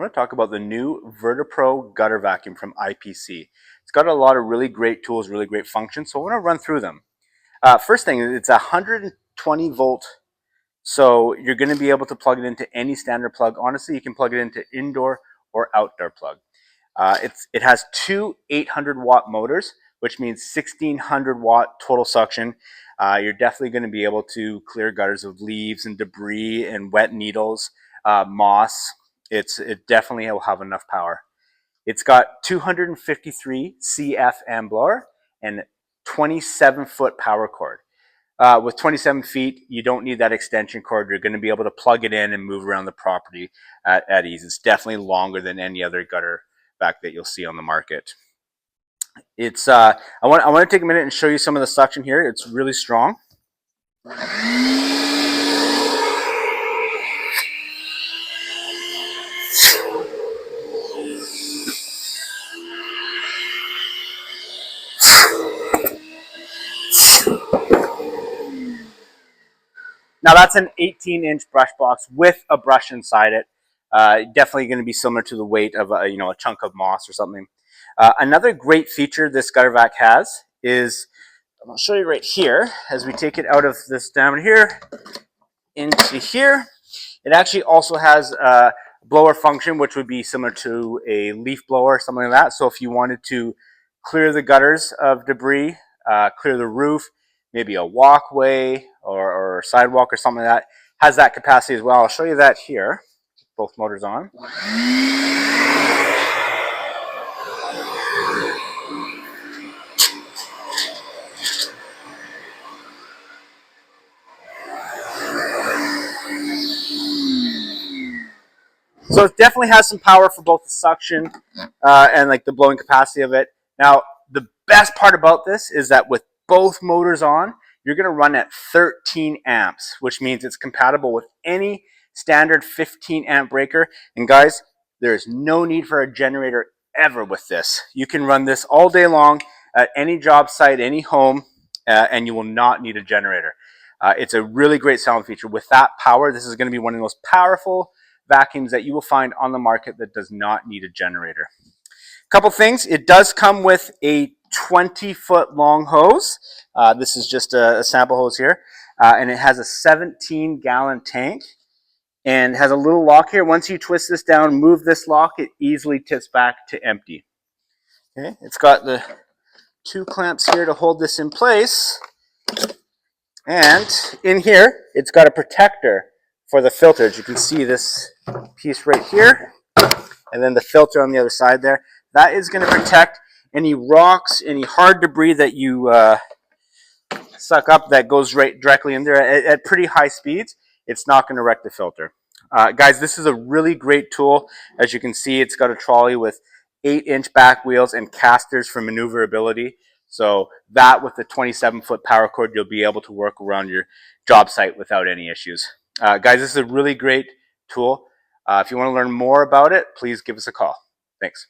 want to talk about the new VertiPro gutter vacuum from IPC. It's got a lot of really great tools, really great functions, so I want to run through them. First thing, it's 120 volt, so you're going to be able to plug it into any standard plug. Honestly, you can plug it into indoor or outdoor plug. It has two 800 watt motors, which means 1600 watt total suction. You're definitely going to be able to clear gutters of leaves and debris and wet needles, moss. It definitely will have enough power. It's got 253 CF amp blower and 27-foot power cord. With 27 feet, you don't need that extension cord. You're going to be able to plug it in and move around the property at ease. It's definitely longer than any other gutter vac that you'll see on the market. It's I want to take a minute and show you some of the suction here. It's really strong. Now that's an 18-inch brush box with a brush inside it. Definitely going to be similar to the weight of a chunk of moss or something. Another great feature this gutter vac has is, I'll show you right here, as we take it out of this down here into here. It actually also has a blower function, which would be similar to a leaf blower, something like that. So if you wanted to clear the gutters of debris, clear the roof, maybe a walkway or sidewalk or something like that, has that capacity as well. I'll show you that here. Both motors on. So it definitely has some power for both the suction and like the blowing capacity of it. Now, the best part about this is that with both motors on, you're going to run at 13 amps, which means it's compatible with any standard 15 amp breaker. And guys, there's no need for a generator ever with this. You can run this all day long at any job site, any home, and you will not need a generator. It's a really great sound feature. With that power, this is going to be one of the most powerful vacuums that you will find on the market that does not need a generator. Couple things, it does come with a 20-foot long hose. This is just a sample hose here, and it has a 17-gallon tank and has a little lock here. Once you twist this down, move this lock, it easily tips back to empty. Okay, it's got the two clamps here to hold this in place, and in here it's got a protector for the filters. You can see this piece right here, and then the filter on the other side there. That is going to protect any rocks, any hard debris that you suck up that goes right directly in there at pretty high speeds. It's not going to wreck the filter. Guys, this is a really great tool. As you can see, it's got a trolley with 8-inch back wheels and casters for maneuverability. So that with the 27-foot power cord, you'll be able to work around your job site without any issues. Guys, this is a really great tool. If you want to learn more about it, please give us a call. Thanks.